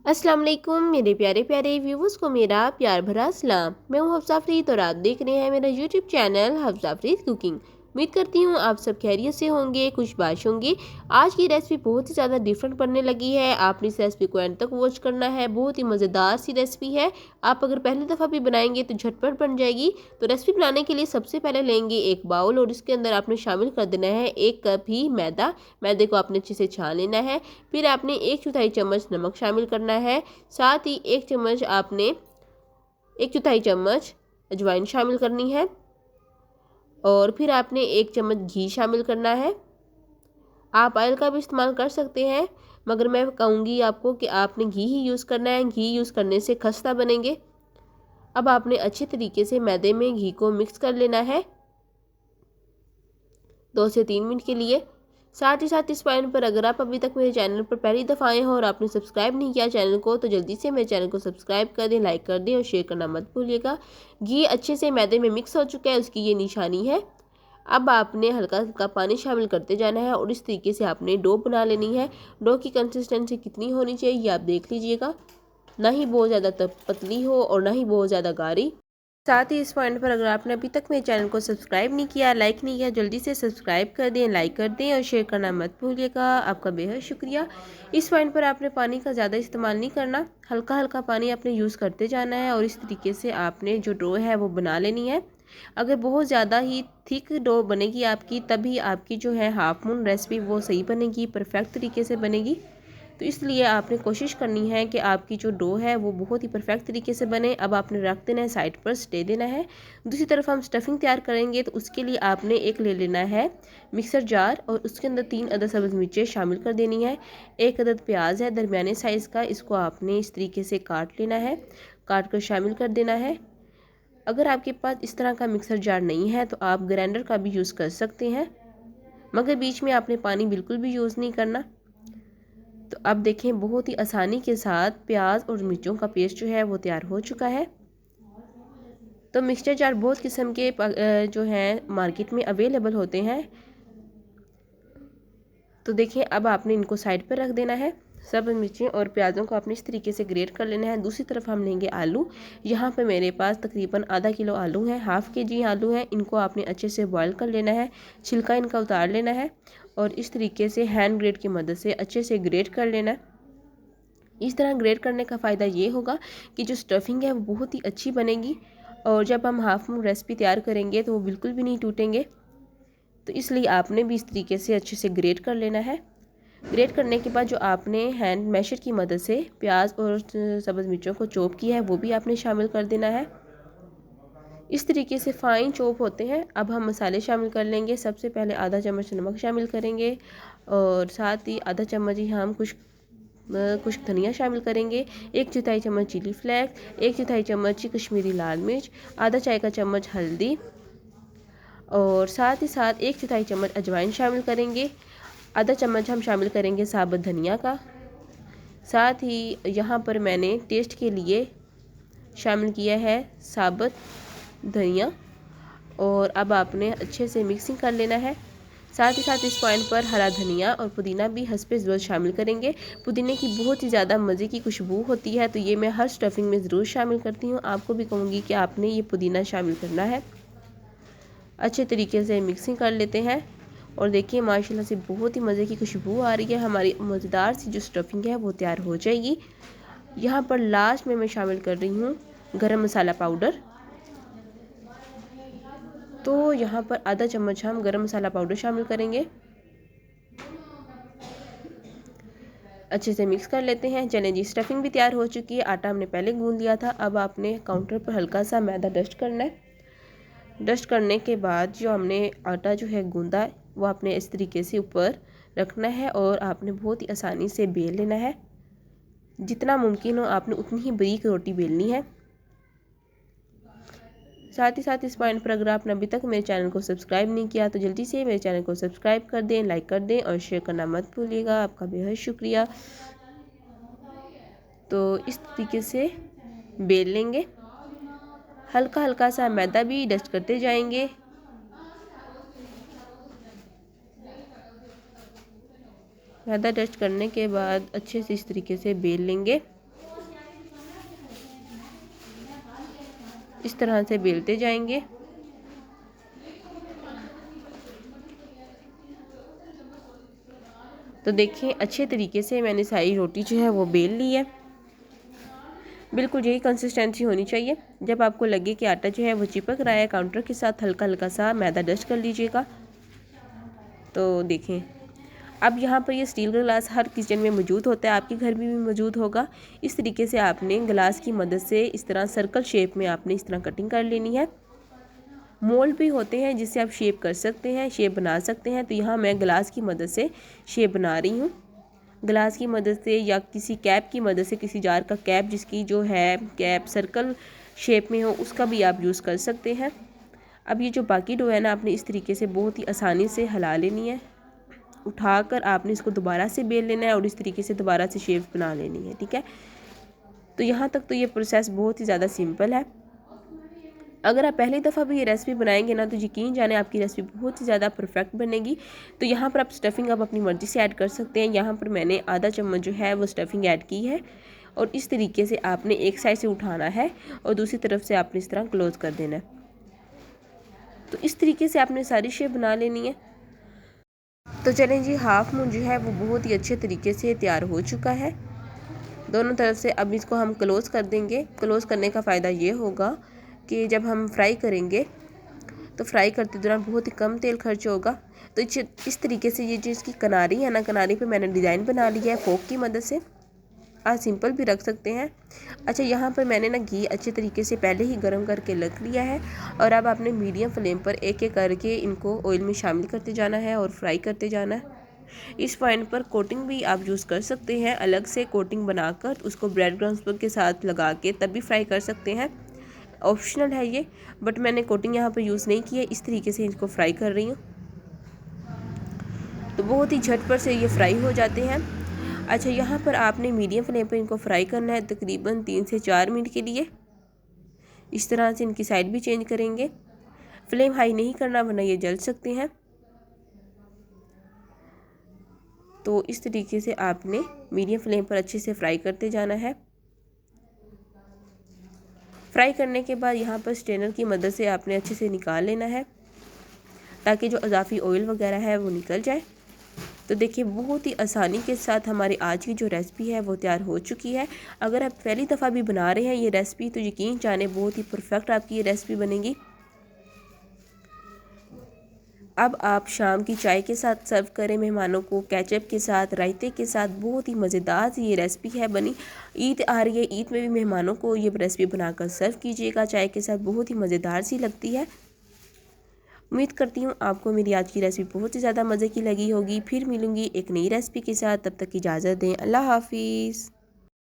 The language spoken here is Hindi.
अस्सलाम वालेकुम मेरे प्यारे प्यारे व्यूवर्स को मेरा प्यार भरा सलाम। मैं हूँ हफ्सा फरीद और आप देख रहे हैं मेरा YouTube channel Hafsa Farid cooking. उम्मीद करती हूँ आप सब खैरियत से होंगे, खुशबाश होंगे। आज की रेसिपी बहुत ही ज़्यादा डिफरेंट बनने लगी है। आपने इस रेसिपी को एंड तक वॉच करना है। बहुत ही मज़ेदार सी रेसिपी है। आप अगर पहली दफ़ा भी बनाएंगे तो झटपट बन जाएगी। तो रेसिपी बनाने के लिए सबसे पहले लेंगे एक बाउल और इसके अंदर आपने शामिल कर देना है 1 कप ही मैदा। मैदे को आपने अच्छे से छान लेना है। फिर आपने 1/4 चम्मच नमक शामिल करना है। साथ ही 1/4 चम्मच अजवाइन शामिल करनी है। और फिर आपने 1 चम्मच घी शामिल करना है। आप ऑयल का भी इस्तेमाल कर सकते हैं, मगर मैं कहूँगी आपको कि आपने घी ही यूज़ करना है। घी यूज़ करने से खस्ता बनेंगे। अब आपने अच्छे तरीके से मैदे में घी को मिक्स कर लेना है 2 से 3 मिनट के लिए। साथ ही साथ इस पॉइंट पर अगर आप अभी तक मेरे चैनल पर पहली दफ़ा आए हो और आपने सब्सक्राइब नहीं किया चैनल को, तो जल्दी से मेरे चैनल को सब्सक्राइब कर दें, लाइक कर दें और शेयर करना मत भूलिएगा। घी अच्छे से मैदे में मिक्स हो चुका है, उसकी ये निशानी है। अब आपने हल्का हल्का पानी शामिल करते जाना है और इस तरीके से आपने डो बना लेनी है। डो की कंसिस्टेंसी कितनी होनी चाहिए ये आप देख लीजिएगा। ना ही बहुत ज़्यादा पतली हो और ना ही बहुत ज़्यादा गाढ़ी। साथ ही इस पॉइंट पर अगर आपने अभी तक मेरे चैनल को सब्सक्राइब नहीं किया, लाइक नहीं किया, जल्दी से सब्सक्राइब कर दें, लाइक कर दें और शेयर करना मत भूलिएगा। आपका बेहद शुक्रिया। इस पॉइंट पर आपने पानी का ज़्यादा इस्तेमाल नहीं करना, हल्का हल्का पानी आपने यूज़ करते जाना है और इस तरीके से आपने जो डो है वो बना लेनी है। अगर बहुत ज़्यादा ही थिक डो बनेगी आपकी, तभी आपकी जो है हाफ मून रेसिपी वो सही बनेगी, परफेक्ट तरीके से बनेगी। तो इसलिए आपने कोशिश करनी है कि आपकी जो डो है वो बहुत ही परफेक्ट तरीके से बने। अब आपने रख देना है साइड पर, स्टे देना है। दूसरी तरफ हम स्टफिंग तैयार करेंगे, तो उसके लिए आपने एक ले लेना है मिक्सर जार और उसके अंदर 3 अदद सब्ज़ मिर्चें शामिल कर देनी है। 1 अदद प्याज है दरमियाने साइज़ का, इसको आपने इस तरीके से काट लेना है, काट कर शामिल कर देना है। अगर आपके पास इस तरह का मिक्सर जार नहीं है तो आप ग्राइंडर का भी यूज़ कर सकते हैं, मगर बीच में आपने पानी बिल्कुल भी यूज़ नहीं करना। तो अब देखें बहुत ही आसानी के साथ प्याज और मिर्चों का पेस्ट जो है वो तैयार हो चुका है। तो मिक्सचर जार बहुत किस्म के जो हैं मार्केट में अवेलेबल होते हैं। तो देखिए अब आपने इनको साइड पर रख देना है। सब मिर्चें और प्याज़ों को आपने इस तरीके से ग्रेट कर लेना है। दूसरी तरफ हम लेंगे आलू। यहाँ पे मेरे पास तकरीबन आधा किलो आलू है, हाफ़ केजी आलू है। इनको आपने अच्छे से बॉईल कर लेना है, छिलका इनका उतार लेना है और इस तरीके से हैंड ग्रेट की मदद से अच्छे से ग्रेट कर लेना है। इस तरह ग्रेट करने का फ़ायदा ये होगा कि जो स्टफिंग है वो बहुत ही अच्छी बनेगी और जब हम हाफ मून रेसिपी तैयार करेंगे तो वो बिल्कुल भी नहीं टूटेंगे। तो इसलिए आपने भी इस तरीके से अच्छे से ग्रेट कर लेना है। ग्रेट करने के बाद जो आपने हैंड मैशर की मदद से प्याज और सब्ज़ मिर्चों को चॉप किया है वो भी आपने शामिल कर देना है। इस तरीके से फ़ाइन चॉप होते हैं। अब हम मसाले शामिल कर लेंगे। सबसे पहले आधा चम्मच नमक शामिल करेंगे और साथ ही आधा चम्मच ही हम कुछ धनिया शामिल करेंगे। 1/4 चम्मच चिली फ्लेक्स, 1/4 चम्मच कश्मीरी लाल मिर्च, आधा चाय का चम्मच हल्दी और साथ ही साथ 1/4 चम्मच अजवाइन शामिल करेंगे। आधा चम्मच हम शामिल करेंगे साबुत धनिया का। साथ ही यहाँ पर मैंने टेस्ट के लिए शामिल किया है साबुत धनिया और अब आपने अच्छे से मिक्सिंग कर लेना है। साथ ही साथ इस पॉइंट पर हरा धनिया और पुदीना भी हस्बे ज़रूरत शामिल करेंगे। पुदीने की बहुत ही ज़्यादा मज़े की खुशबू होती है, तो ये मैं हर स्टफिंग में ज़रूर शामिल करती हूँ। आपको भी कहूँगी कि आपने ये पुदीना शामिल करना है। अच्छे तरीके से मिक्सिंग कर लेते हैं और देखिए माशाल्लाह से बहुत ही मज़े की खुशबू आ रही है। हमारी मज़ेदार सी जो स्टफिंग है वो तैयार हो जाएगी। यहाँ पर लास्ट में मैं शामिल कर रही हूँ गरम मसाला पाउडर। तो यहाँ पर आधा चम्मच हम गरम मसाला पाउडर शामिल करेंगे। अच्छे से मिक्स कर लेते हैं। चलें जी, स्टफिंग भी तैयार हो चुकी है। आटा हमने पहले गूंद लिया था। अब आपने काउंटर पर हल्का सा मैदा डस्ट करना है। डस्ट करने के बाद जो हमने आटा जो है गूंदा है वो आपने इस तरीके से ऊपर रखना है और आपने बहुत ही आसानी से बेल लेना है। जितना मुमकिन हो आपने उतनी ही बारीक रोटी बेलनी है। साथ ही साथ इस पॉइंट पर अगर आपने अभी तक मेरे चैनल को सब्सक्राइब नहीं किया तो जल्दी से मेरे चैनल को सब्सक्राइब कर दें, लाइक कर दें और शेयर करना मत भूलिएगा। आपका बेहद शुक्रिया। तो इस तरीके से बेल लेंगे। हल्का हल्का सा मैदा भी डस्ट करते जाएंगे। मैदा डस्ट करने के बाद अच्छे से इस तरीके से बेल लेंगे। इस तरह से बेलते जाएंगे। तो देखिए अच्छे तरीके से मैंने सारी रोटी जो है वो बेल ली है। बिल्कुल यही कंसिस्टेंसी होनी चाहिए। जब आपको लगे कि आटा जो है वो चिपक रहा है काउंटर के साथ, हल्का हल्का सा मैदा डस्ट कर लीजिएगा। तो देखें अब यहाँ पर ये स्टील का गिलास हर किचन में मौजूद होता है, आपके घर में भी मौजूद होगा। इस तरीके से आपने गिलास की मदद से इस तरह सर्कल शेप में आपने इस तरह कटिंग कर लेनी है। मोल्ड भी होते हैं जिससे आप शेप कर सकते हैं, शेप बना सकते हैं। तो यहाँ मैं गिलास की मदद से शेप बना रही हूँ। गिलास की मदद से या किसी कैप की मदद से, किसी जार का कैप जिसकी जो है कैप सर्कल शेप में हो, उसका भी आप यूज़ कर सकते हैं। अब ये जो बाकी डो है ना, आपने इस तरीके से बहुत ही आसानी से हिला लेनी है। उठाकर आपने इसको दोबारा से बेल लेना है और इस तरीके से दोबारा से शेप बना लेनी है। ठीक है, तो यहाँ तक तो ये प्रोसेस बहुत ही ज़्यादा सिंपल है। अगर आप पहली दफ़ा भी ये रेसिपी बनाएंगे ना, तो यकीन जाने आपकी रेसिपी बहुत ही ज़्यादा परफेक्ट बनेगी। तो यहाँ पर आप स्टफ़िंग आप अपनी मर्ज़ी से ऐड कर सकते हैं। यहाँ पर मैंने आधा चम्मच जो है वो स्टफ़िंग ऐड की है और इस तरीके से आपने एक साइड से उठाना है और दूसरी तरफ से आपने इस तरह क्लोज़ कर देना है। तो इस तरीके से आपने सारी शेप बना लेनी है। तो चलें जी, हाफ मून जो है वो बहुत ही अच्छे तरीके से तैयार हो चुका है दोनों तरफ से। अब इसको हम क्लोज़ कर देंगे। क्लोज़ करने का फ़ायदा ये होगा कि जब हम फ्राई करेंगे तो फ्राई करते दौरान बहुत ही कम तेल खर्च होगा। तो इस तरीके से ये जो इसकी किनारी है ना, किनारी पे मैंने डिज़ाइन बना लिया है फोक की मदद से। आप सिंपल भी रख सकते हैं। अच्छा, यहाँ पर मैंने ना घी अच्छे तरीके से पहले ही गर्म करके रख लिया है और अब आपने मीडियम फ्लेम पर एक एक करके इनको ऑयल में शामिल करते जाना है और फ्राई करते जाना है। इस पॉइंट पर कोटिंग भी आप यूज़ कर सकते हैं, अलग से कोटिंग बनाकर उसको ब्रेड क्रम्स के साथ लगा के तब भी फ्राई कर सकते हैं। ऑप्शनल है ये, बट मैंने कोटिंग यहाँ पर यूज़ नहीं की है। इस तरीके से इनको फ्राई कर रही हूँ तो बहुत ही झटपट से ये फ्राई हो जाते हैं। अच्छा, यहाँ पर आपने मीडियम फ्लेम पर इनको फ्राई करना है तकरीबन 3 से 4 मिनट के लिए। इस तरह से इनकी साइड भी चेंज करेंगे। फ्लेम हाई नहीं करना वरना ये जल सकते हैं। तो इस तरीके से आपने मीडियम फ्लेम पर अच्छे से फ्राई करते जाना है। फ्राई करने के बाद यहाँ पर स्ट्रेनर की मदद से आपने अच्छे से निकाल लेना है ताकि जो इजाफी ऑयल वगैरह है वो निकल जाए। तो देखिए बहुत ही आसानी के साथ हमारी आज की जो रेसिपी है वो तैयार हो चुकी है। अगर आप पहली दफ़ा भी बना रहे हैं ये रेसिपी तो यकीन जाने बहुत ही परफेक्ट आपकी ये रेसिपी बनेगी। अब आप शाम की चाय के साथ सर्व करें मेहमानों को, केचप के साथ, रायते के साथ। बहुत ही मज़ेदार सी ये रेसिपी है बनी। ईद आ रही है, ईद में भी मेहमानों को ये रेसिपी बनाकर सर्व कीजिएगा चाय के साथ, बहुत ही मज़ेदार सी लगती है। उम्मीद करती हूँ आपको मेरी आज की रेसिपी बहुत ही ज़्यादा मज़े की लगी होगी। फिर मिलूँगी एक नई रेसिपी के साथ, तब तक इजाज़त दें। अल्लाह हाफिज़।